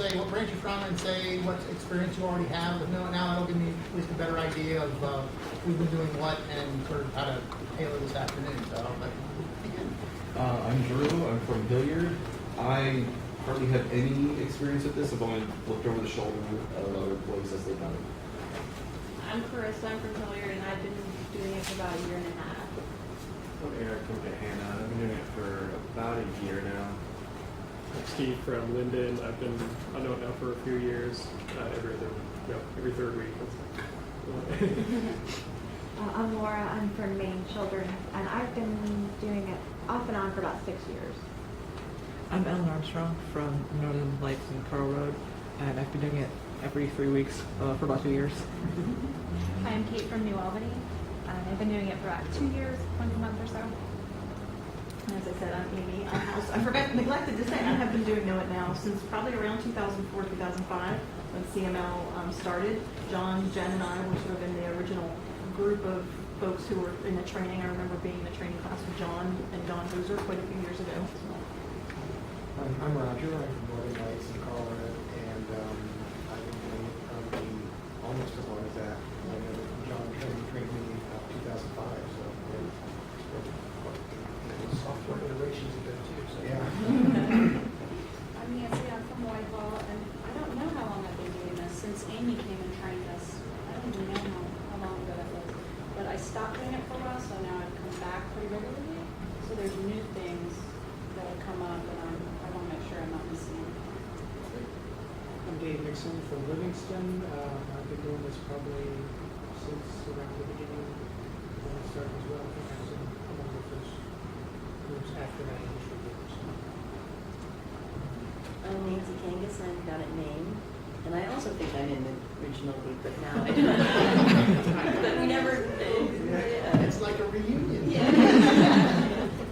say what branch you're from and say what experience you already have. But no, now that'll give me at least a better idea of who's been doing what and sort of how to tailor this afternoon. So I'll let you begin. I'm Drew. I'm from Hilliard. I hardly have any experience with this. I've only looked over the shoulder of other employees as they've done it. I'm Carissa. I'm from Hilliard, and I've been doing it for about a year and a half. I'm Eric from Gahanna. I've been doing it for about a year now. I'm Steve from Linden. I've been on it now for a few years, every third week. I'm Laura. I'm from Maine Children, and I've been doing it off and on for about 6 years. I'm Ellen Armstrong from Northern Lights and Carl Road, and I've been doing it every 3 weeks for about 2 years. I'm Kate from New Albany. I've been doing it for about 2 years, 1 month or so. As I said, I'm Amy. I neglected to say, I have been doing Know It Now since probably around 2004, 2005, when CML started. John, Jen, and I were sort of in the original group of folks who were in the training. I remember being in the training class with John and Don Boozer quite a few years ago. I'm Roger. I'm from Northern Lights in Colorado, and I've been doing it probably almost as long as that. John trained me in 2005, so Software iterations a bit too. So yeah. I'm Nancy. I'm from Whitehall, and I don't know how long I've been doing this since Amy came and trained us. I don't even know how long ago that was. But I stopped doing it for a while, so now I've come back pretty regularly. So there's new things that have come up, and I want to make sure I'm not missing anything. I'm Dave Nixon from Livingston. I've been doing this probably since around the beginning when I started as well. I think I was in one of the first groups after that initial group. I'm Nancy Kangas. I'm down at Maine. And I also think I'm in the original group, but now I don't. But we never. it's like a reunion. Yeah.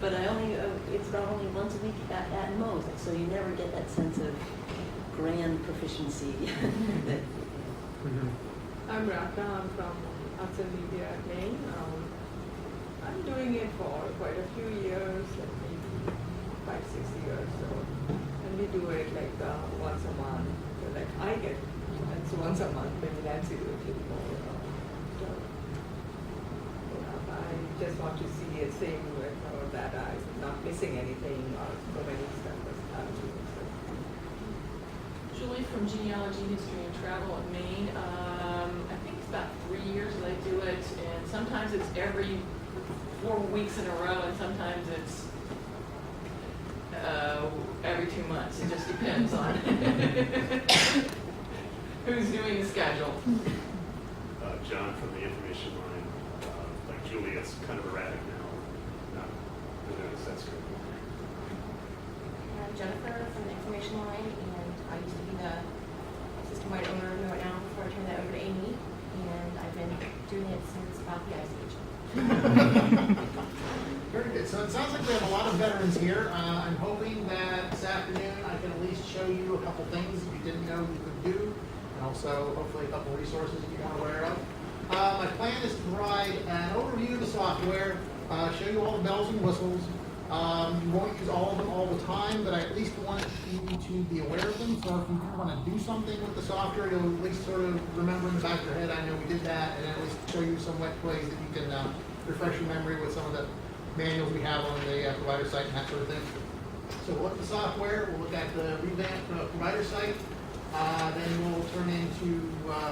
But I only, it's about only once a week at most, so you never get that sense of grand proficiency. that, I'm Raka. I'm from Arts and Media at Maine. I'm doing it for quite a few years, like maybe 5-6 years. So, and we do it like once a month. So like I get it's once a month, maybe Nancy will do more. I just want to see a thing with that I'm not missing anything or so many stuff that's not doing stuff. Julie from Genealogy, History, and Travel at Maine. I think it's about 3 years that I do it, and sometimes it's every 4 weeks in a row, and sometimes it's every 2 months. It just depends on who's doing the schedule. John from the information line. Like Julie, it's kind of erratic now. Not doing this, that's good. I'm Jennifer from the information line, and I used to be the system-wide owner of Know It Now before I turned that over to Amy, and I've been doing it since about the Ice Age. Very good. So it sounds like we have a lot of veterans here. I'm hoping that this afternoon I can at least show you a couple things that you didn't know you could do, and also hopefully a couple resources that you weren't aware of. My plan is to provide an overview of the software, show you all the bells and whistles. You won't use all of them all the time, but I at least want you to be aware of them. So if you want to do something with the software, you'll at least sort of remember in the back of your head, I know we did that, and at least show you some wet plays that you can refresh your memory with some of the manuals we have on the provider site and that sort of thing. So we'll look at the software, we'll look at the revamped provider site, then we'll turn into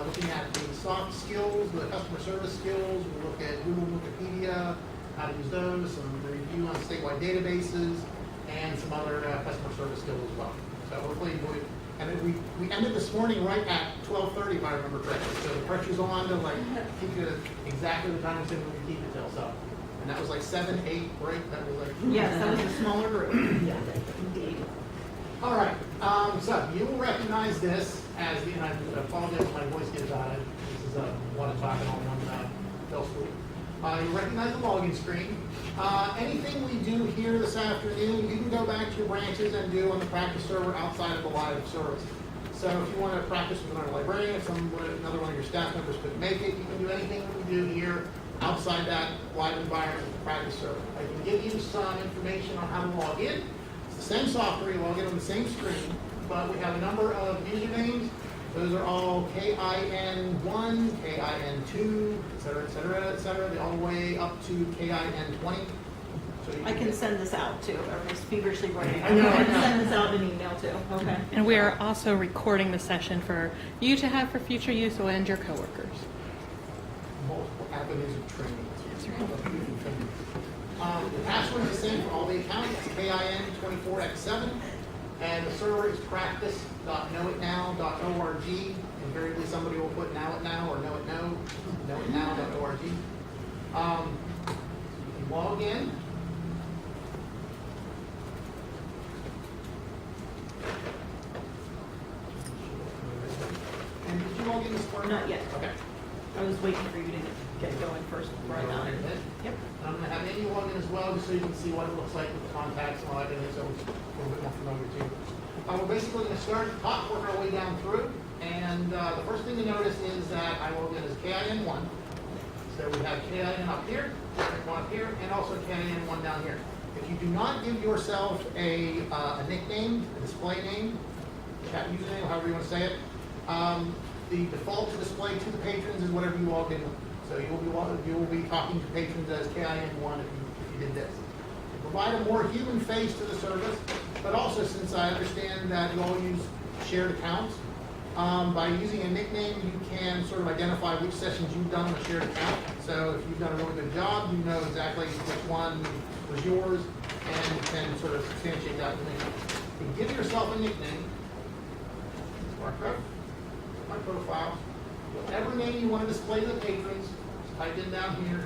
looking at the soft skills, the customer service skills, we'll look at Google Wikipedia, how to use those, some review on statewide databases, and some other customer service skills as well. So hopefully, and then we ended this morning right at 12:30 if I remember correctly. So the pressure's on to like keep you exactly the time we said we would keep it till. So, and that was like 7, 8 break. That was like Yes, that was a smaller group. yeah, indeed. all right. So you will recognize this as the, and I apologize if my voice gets out of it. This is one I'm talking on one Bell School. You recognize the login screen. Anything we do here this afternoon, you can go back to your branches and do on the practice server outside of the live service. So if you want to practice with another librarian, if another one of your staff members couldn't make it, you can do anything that we do here outside that live environment with the practice server. I can give you some information on how to log in. It's the same software, you log in on the same screen. but we have a number of usernames. Those are all KIN1, KIN2, et cetera, et cetera, et cetera, all the way up to KIN20. So you I can get- send this out too. Everyone's feverishly writing. I know, I can know. send this out in email too. Okay. And we are also recording the session for you to have for future use and your coworkers. Multiple avenues of training. The password is the same for all the accounts. It's KIN24x7. And the server is practice.knowitnow.org. Invariably, somebody will put knowitnow or knowitnow.org. You can log in. And did you log in this morning? Not yet. Okay. I was waiting for you to get going first before I got in. Yep. I'm going to have Amy log in as well, just so you can see what it looks like with the contacts and all that, and so it's a little bit more familiar too. We're basically going to start at the top, work our way down through, and the first thing to notice is that I logged in as KIN1. So we have KIN up here, KIN1 up here, and also KIN1 down here. If you do not give yourself a nickname, a display name, chat username, or however you want to say it, the default to display to the patrons is whatever you logged in with. So you will be talking to patrons as KIN1 if you did this. To provide a more human face to the service, but also since I understand that you all use shared accounts, by using a nickname you can sort of identify which sessions you've done on a shared account. So if you've done a really good job, you know exactly which one was yours and you can sort of substantiate that with a nickname. You give yourself a nickname, my profile, whatever name you want to display to the patrons, just type in down here,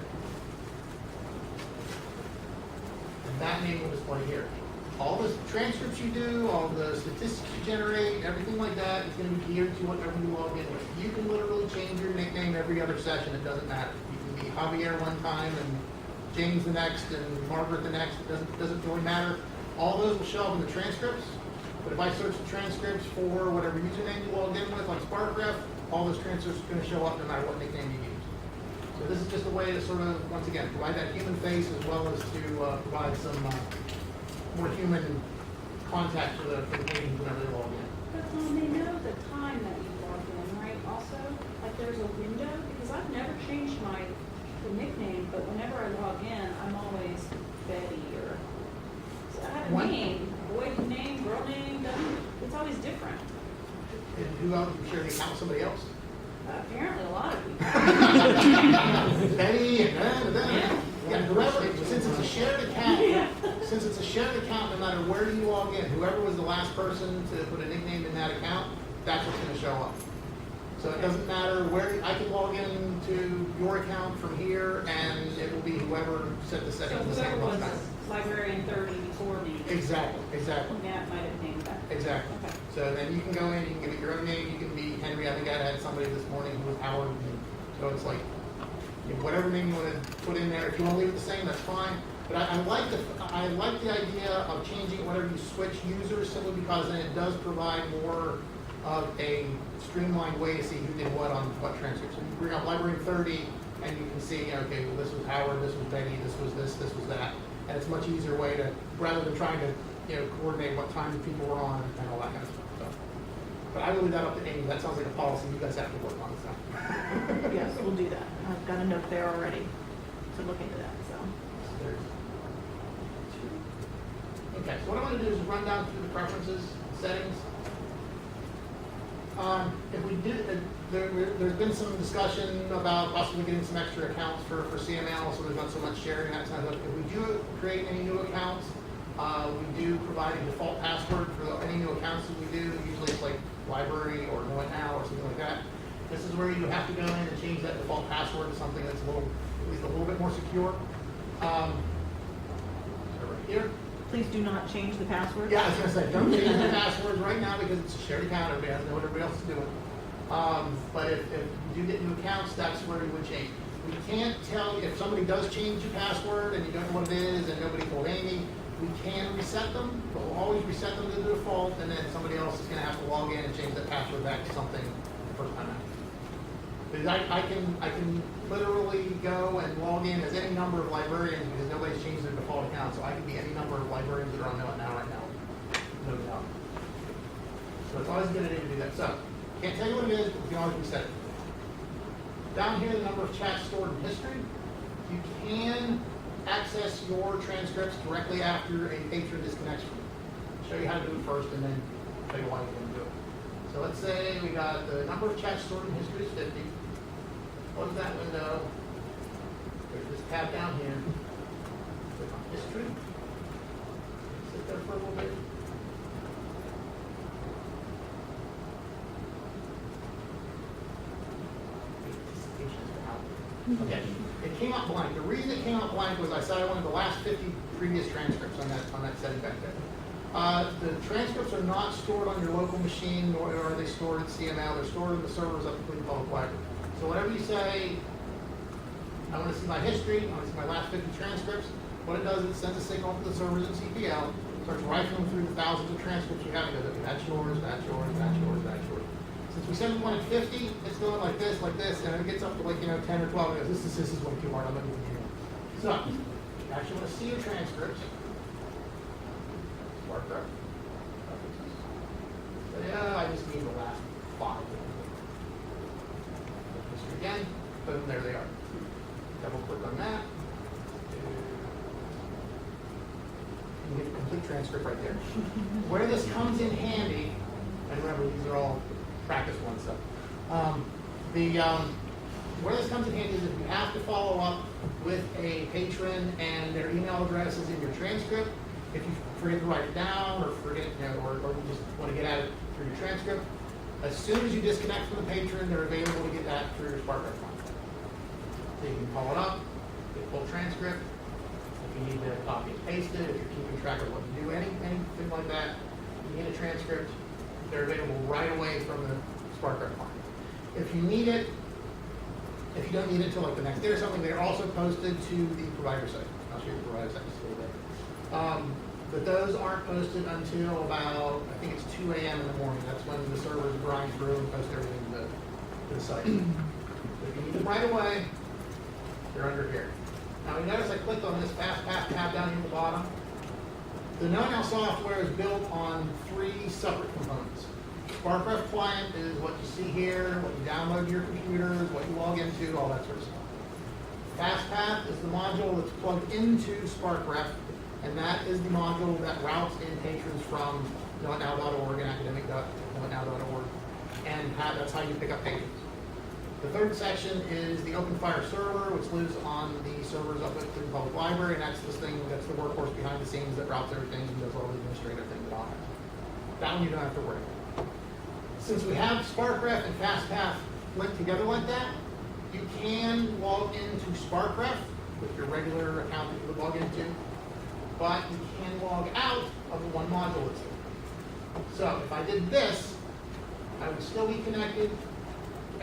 and that name will display here. All the transcripts you do, all the statistics you generate, everything like that is going to be geared to whatever you log in with. You can literally change your nickname every other session, it doesn't matter. You can be Javier one time and James the next and Margaret the next, it doesn't really matter. All those will show up in the transcripts. But if I search the transcripts for whatever username you logged in with, like SparkRef, all those transcripts are going to show up no matter what nickname you use. So this is just a way to sort of, once again, provide that human face as well as to provide some more human contact for the patrons whenever they log in. But they know the time that you logged in, right? Also, like there's a window, because I've never changed the nickname, but whenever I log in, I'm always Betty or, so I have a name, boy name, girl name, it's always different. And who else? You share the account with somebody else? Apparently a lot of people. Betty and yeah, whoever, since it's a shared account, since it's a shared account, no matter where you log in, whoever was the last person to put a nickname in that account, that's what's going to show up. So it doesn't matter where, I can log into your account from here, and it will be whoever set the So settings the same whoever was time. librarian 30 before me. Exactly. Matt might have named that. Exactly. Okay. So then you can go in, you can give it your own name, you can be Henry. I think I had somebody this morning who was Howard. And so it's like, you know, whatever name you want to put in there. If you want to leave it the same, that's fine. But I like the idea of changing whenever you switch users, simply because then it does provide more of a streamlined way to see who did what on what transcript. So you bring up librarian 30 and you can see, okay, well, this was Howard, this was Betty, this was this was that. And it's a much easier way to, rather than trying to, coordinate what time people were on and all that kind of stuff. So, but I will leave that up to Amy. That sounds like a policy you guys have to work on. So. Yes, we'll do that. I've got a note there already to look into that, so. Okay, so what I'm going to do is run down through the preferences, settings. If we did, there's been some discussion about possibly getting some extra accounts for CML, so there's not so much sharing that kind of stuff. If we do create any new accounts, we do provide a default password for any new accounts that we do. Usually it's like library or Know It Now or something like that. This is where you have to go in and change that default password to something that's at least a little bit more secure. So right here. Please do not change the password. Yeah, I was going to say, don't change the passwords right now because it's a shared account. Everybody has to know what everybody else is doing. But if you do get new accounts, that's where you would change. We can't tell you if somebody does change your password and you don't know what it is and nobody told Amy. We can reset them, but we'll always reset them to the default, and then somebody else is going to have to log in and change that password back to something the first time out. Because I can literally go and log in as any number of librarians because nobody's changed their default account, so I can be any number of librarians that are on Know It Now right now. No doubt. So it's always a good idea to do that. So, can't tell you what it is, but we can always reset it. Down here, the number of chats stored in history. You can access your transcripts directly after a patron disconnects from you. I'll show you how to do it first and then show you why you're going to do it. So let's say we got the number of chats stored in history is 50. Close that window. There's this tab down here. Click on history. Sit there for a little bit. Okay, it came out blank. The reason it came out blank was I said I wanted the last 50 previous transcripts on that setting back there. The transcripts are not stored on your local machine, nor are they stored at CML. They're stored in the servers up at Cleveland Public Library. So whatever you say, I want to see my history, I want to see my last 50 transcripts, what it does is it sends a signal to the servers in CPL, starts rifling through the thousands of transcripts you have, and goes, okay, that's yours, that's yours, that's yours, that's yours. Since we send one at 50, it's going like this, and it gets up to 10 or 12, and goes, this is way too hard, I'm not moving it. So, you actually want to see your transcripts. Mark that. So, yeah, I just need the last 5. History again, boom, there they are. Double click on that. You get a complete transcript right there. Where this comes in handy, and remember these are all practice ones, so where this comes in handy is if you have to follow up with a patron and their email address is in your transcript. If you forget to write it down or forget, or you just want to get at it through your transcript, as soon as you disconnect from the patron, they're available to get that through your SparkRef contact. So you can call it up, get full transcript. If you need to copy and paste it, if you're keeping track of what you do, anything like that, you need a transcript. They're available right away from the SparkRef client. If you need it, if you don't need it until like the next day or something, they're also posted to the provider site. I'll show you the provider site just a little bit. But those aren't posted until about, I think it's 2 a.m. in the morning. That's when the servers grind through and post everything to the site. So if you need them right away, they're under here. Now you notice I clicked on this FastPath tab down here at the bottom. The KnowItNow software is built on 3 separate components. SparkRef client is what you see here, what you download to your computers, what you log into, all that sort of stuff. FastPath is the module that's plugged into SparkRef, and that is the module that routes in patrons from knowitnow.org and academic.knowitnow.org, and that's how you pick up patrons. The third section is the OpenFire server, which lives on the servers up at the Public Library, and that's the workhorse behind the scenes that routes everything and does all the administrative things that all have. That one you don't have to worry about. Since we have SparkRef and FastPath linked together like that, you can log into SparkRef with your regular account that you would log into, but you can log out of the one module that's there. So if I did this, I would still be connected to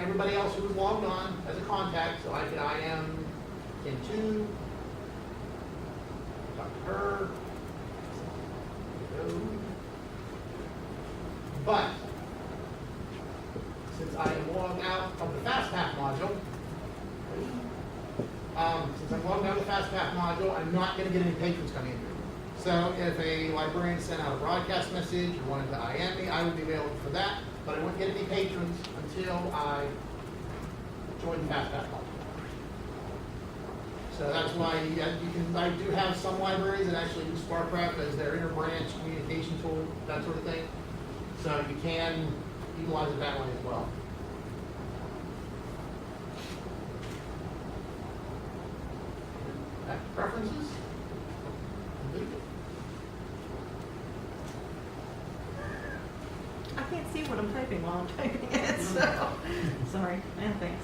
everybody else who was logged on as a contact, so I could IM into, talk to her, but since I am logged out of the FastPath module, I'm not going to get any patrons coming in here. So if a librarian sent out a broadcast message or wanted to IM me, I would be available for that, but I wouldn't get any patrons until I join the FastPath module. So that's why I do have some libraries that actually use SparkRef as their inter-branch communication tool, that sort of thing. So you can utilize it that way as well. Back to preferences. I can't see what I'm typing while I'm typing it, so sorry. And thanks.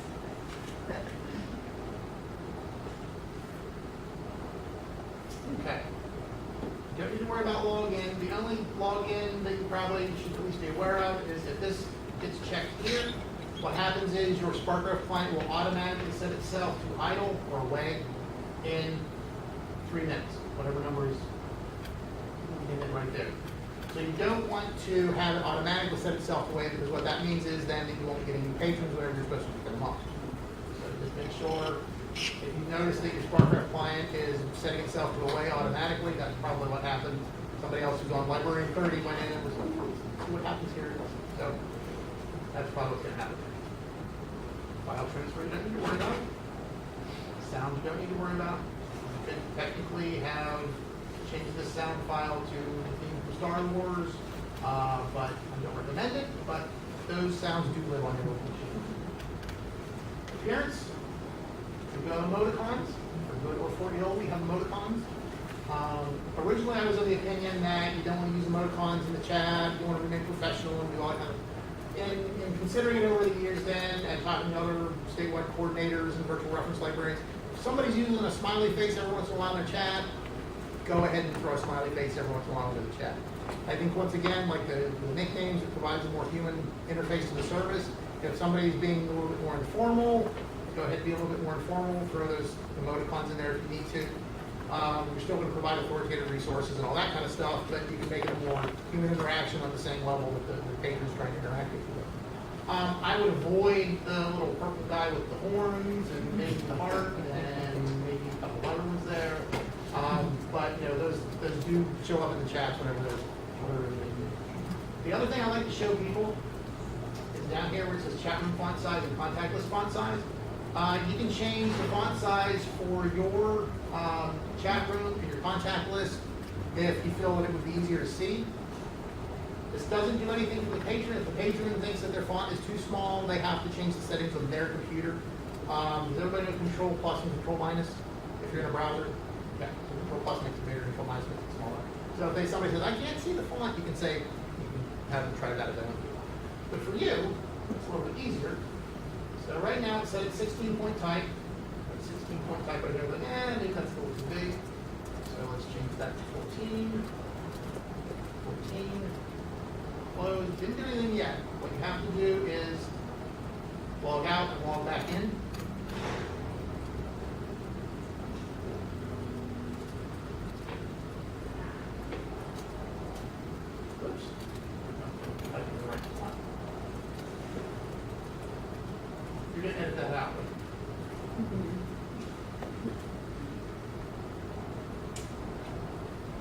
Okay. Don't need to worry about login. The only login that you probably should at least be aware of is if this gets checked here, what happens is your SparkRef client will automatically set itself to idle or away in 3 minutes, whatever number is in it right there. So you don't want to have it automatically set itself away, because what that means is then that you won't get any new patrons whenever you're supposed to pick them up. So just make sure, if you notice that your SparkRef client is setting itself to away automatically, that's probably what happened. Somebody else who's on Librarian 30 went in and was see what happens here. So that's probably what's gonna happen. File transfer, you don't need to worry about. Sound, you don't need to worry about. You can technically have changed this sound file to the theme for Star Wars, but I don't recommend it, but those sounds do live on your local machine. Appearance, we go to emoticons. For good or for ill, we have emoticons. Originally, I was of the opinion that you don't want to use emoticons in the chat, you want to remain professional and do all that kind of. In considering it over the years then, and talking to other statewide coordinators and virtual reference librarians, if somebody's using a smiley face every once in a while in their chat, go ahead and throw a smiley face every once in a while into the chat. I think once again, like the nicknames, it provides a more human interface to the service. If somebody's being a little bit more informal, go ahead and be a little bit more informal, throw those emoticons in there if you need to. You're still going to provide authoritative resources and all that kind of stuff, but you can make it a more human interaction on the same level that the patrons trying to interact with you. I would avoid the little purple guy with the horns and maybe the heart and maybe a couple other ones there. But you know, those do show up in the chats whenever there's whatever they do. The other thing I like to show people is down here where it says chat room font size and contact list font size. You can change the font size for your chat room and your contact list if you feel that it would be easier to see. This doesn't do anything for the patron. If the patron thinks that their font is too small, they have to change the settings on their computer. Does everybody know Control Plus and Control Minus? If you're in a browser, yeah, so Control Plus makes it bigger, Control Minus makes it smaller. So if somebody says, I can't see the font, you can say, you can have them try that as they want to. But for you, it's a little bit easier. So right now it's set at 16-point type. 16-point type right here, but maybe that's a little too big. So let's change that to 14. 14. Close. Didn't do anything yet. What you have to do is log out and log back in. Oops. Typing the right font. You're going to edit that out, right?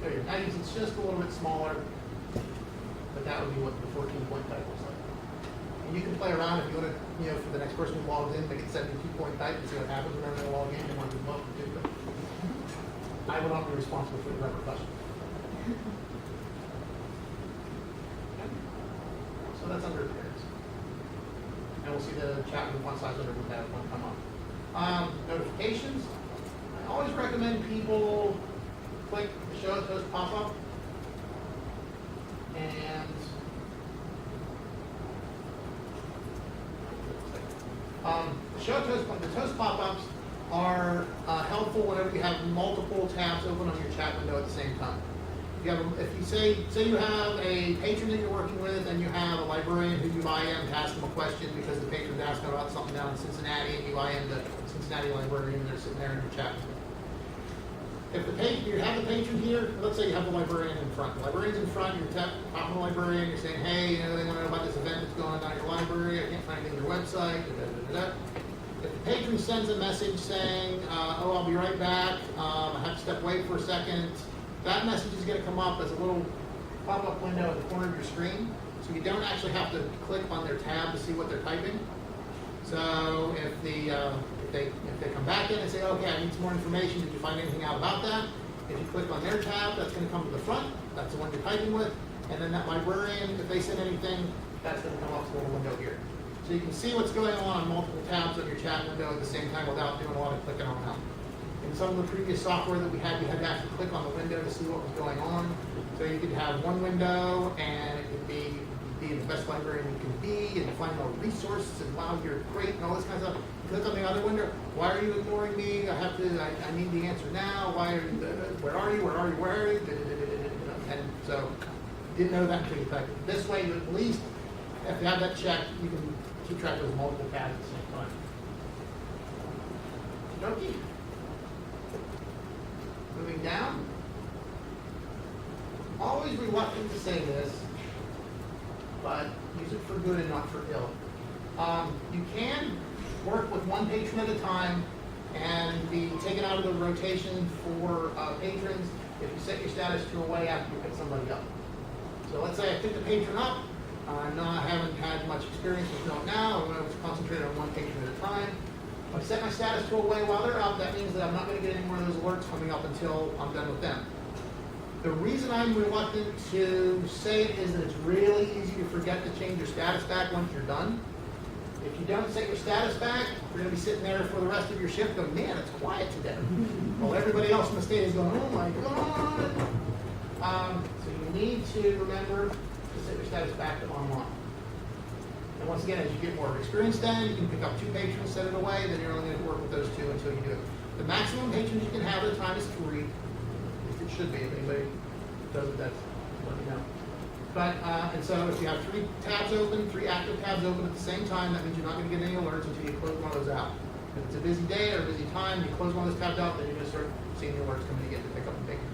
There you go. Now it's just a little bit smaller, but that would be what the 14-point type looks like. And you can play around if you want to, you know, for the next person who logs in, make it 72-point type and see what happens whenever they log in. You want to do both, too, but I will not be responsible for the repercussions. So that's under appearance. And we'll see the chat room font size under the tab one come up. Notifications. I always recommend people click the show at toast pop-up. And the toast pop-ups are helpful whenever you have multiple tabs open on your chat window at the same time. If you say you have a patron that you're working with and you have a librarian who you IM to ask them a question because the patron's asking about something down in Cincinnati and you IM the Cincinnati librarian and they're sitting there in your chat. If you have the patron here, let's say you have the librarian in front. The librarian's in front, you're talking to the librarian, you're saying, hey, you know, they want to know about this event that's going on at your library, I can't find anything on your website, da, da, da, da. If the patron sends a message saying, oh, I'll be right back, I have to step away for a second, that message is going to come up as a little pop-up window at the corner of your screen, so you don't actually have to click on their tab to see what they're typing. So if they come back in and say, okay, I need some more information, did you find anything out about that? If you click on their tab, that's going to come to the front, that's the one you're typing with, and then that librarian, if they send anything, that's going to come up to the little window here. So you can see what's going on multiple tabs on your chat window at the same time without doing a lot of clicking on them. In some of the previous software that we had, you had to actually click on the window to see what was going on. So you could have one window, and it could be the best librarian you can be, and find all resources, and wow, you're great, and all this kind of stuff. You click on the other window, why are you ignoring me? I need the answer now. Why are you, where are you? And so, you didn't know that until you typed it. This way, you at least, if you have that checked, you can keep track of those multiple tabs at the same time. Okay. Moving down. Always reluctant to say this, but use it for good and not for ill. You can work with one patron at a time and be taken out of the rotation for patrons if you set your status to away after you pick somebody up. So let's say I pick the patron up, haven't had much experience with Know It Now. I'm going to concentrate on one patron at a time. If I set my status tool away while they're up, that means that I'm not going to get any more of those alerts coming up until I'm done with them. The reason I'm reluctant to say it is that it's really easy to forget to change your status back once you're done. If you don't set your status back, you're going to be sitting there for the rest of your shift going, man, it's quiet today. While everybody else in the state is going, oh my God. So you need to remember to set your status back to online. And once again, as you get more experience then, you can pick up 2 patrons, set it away, then you're only going to work with those 2 until you do it. The maximum patrons you can have at a time is 3. At least it should be. If anybody does it, that's let me know. But, and so if you have 3 tabs open, 3 active tabs open at the same time, that means you're not going to get any alerts until you close one of those out. If it's a busy day or a busy time, you close one of those tabs out, then you're going to start seeing the alerts coming again to pick up the bacon.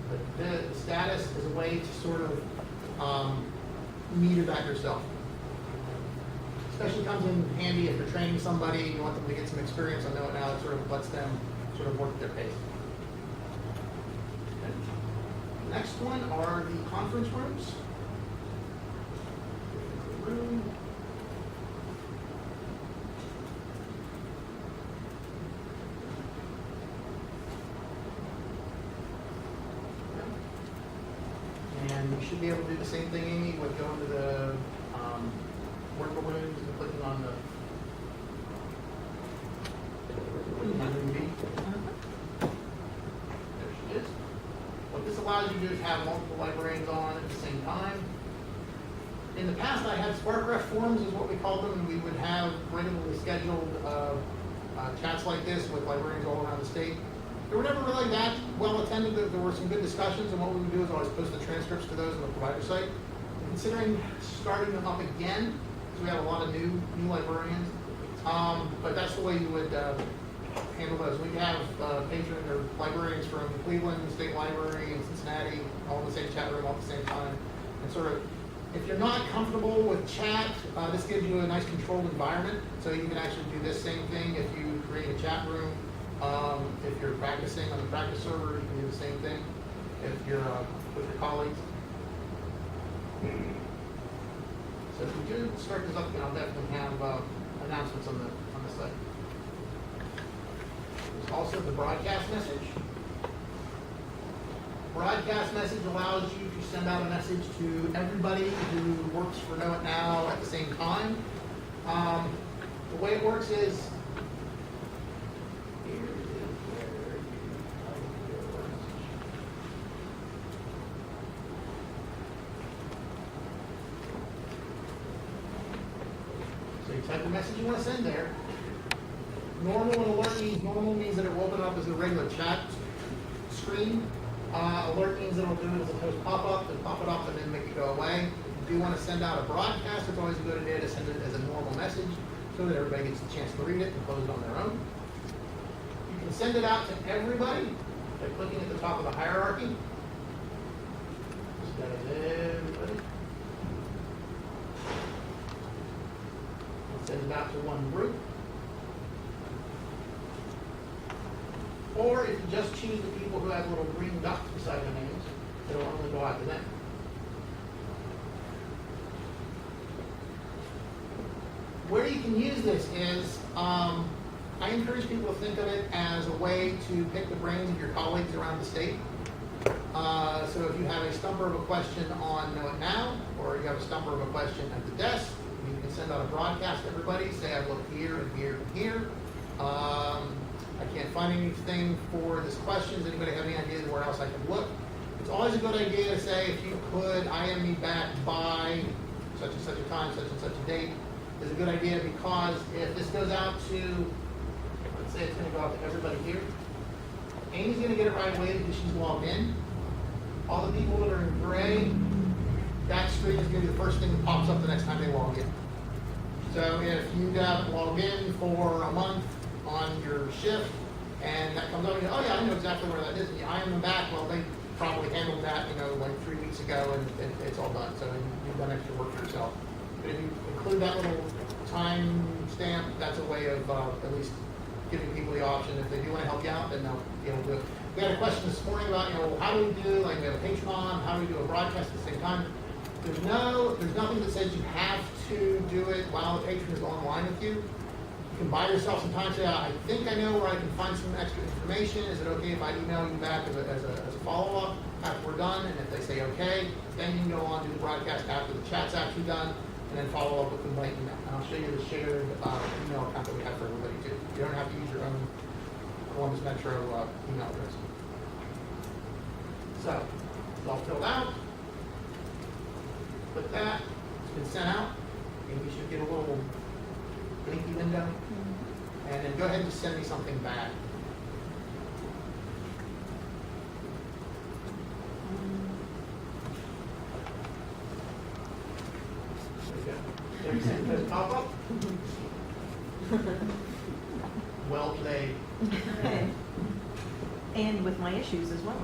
But the status is a way to sort of meter that yourself. Especially comes in handy if you're training somebody and you want them to get some experience on Know It Now. It sort of lets them sort of work at their pace. Okay. Next one are the conference rooms. Room. And you should be able to do the same thing, Amy, with going to the worker rooms and clicking on the room B. There she is. What this allows you to do is have multiple librarians on at the same time. In the past, I had SparkRef forums, is what we called them, and we would have regularly scheduled chats like this with librarians all around the state. They were never really that well attended. There were some good discussions, and what we would do is always post the transcripts to those on the provider site. And considering starting them up again, because we have a lot of new librarians, but that's the way you would handle those. We have patrons or librarians from Cleveland State Library and Cincinnati all in the same chat room all at the same time. And sort of, if you're not comfortable with chat, this gives you a nice controlled environment. So you can actually do this same thing if you create a chat room. If you're practicing on the practice server, you can do the same thing. If you're with your colleagues. So if we do start this up, then I'll definitely have announcements on the site. There's also the broadcast message. Broadcast message allows you to send out a message to everybody who works for Know It Now at the same time. The way it works is, so you type the message you want to send there. Normal and alert means normal means that it will open up as a regular chat screen. Alert means that it'll do it as a post pop-up and pop it up and then make it go away. If you want to send out a broadcast, it's always a good idea to send it as a normal message so that everybody gets a chance to read it and close it on their own. You can send it out to everybody by clicking at the top of the hierarchy. Just that is everybody. Send it out to one group. Or if you just choose the people who have little green dots beside their names, it'll only go out to them. Where you can use this is, I encourage people to think of it as a way to pick the brains of your colleagues around the state. So if you have a stumper of a question on Know It Now, or you have a stumper of a question at the desk, you can send out a broadcast to everybody, say I've looked here and here and here. I can't find anything for this question. Does anybody have any ideas where else I can look? It's always a good idea to say, if you could IM me back by such and such a time, such and such a date, is a good idea, because if this goes out to, let's say it's going to go out to everybody here, Amy's going to get it right away because she's logged in. All the people that are in gray, that screen is going to be the first thing that pops up the next time they log in. So if you got logged in for a month on your shift, and that comes up and you go, oh yeah, I know exactly where that is, and you IM them back, well, they probably handled that, like 3 weeks ago, and it's all done. So you've done extra work for yourself. But if you include that little time stamp, that's a way of at least giving people the option. If they do want to help you out, then they'll be able to do it. We had a question this morning about, how do we do, like we have a Patreon, how do we do a broadcast at the same time? There's nothing that says you have to do it while the patron is online with you. You can buy yourself some time, say, I think I know where I can find some extra information. Is it okay if I email you back as a follow-up after we're done? And if they say okay, then you can go on to the broadcast after the chat's actually done, and then follow up with them by email. And I'll show you the shared email account that we have for everybody too. You don't have to use your own Columbus Metro email address. So, it's all filled out. Put that, it's been sent out, and you should get a little blinky window. And then go ahead and send me something back. There you go. There's a pop-up. Well played. And with my issues as well.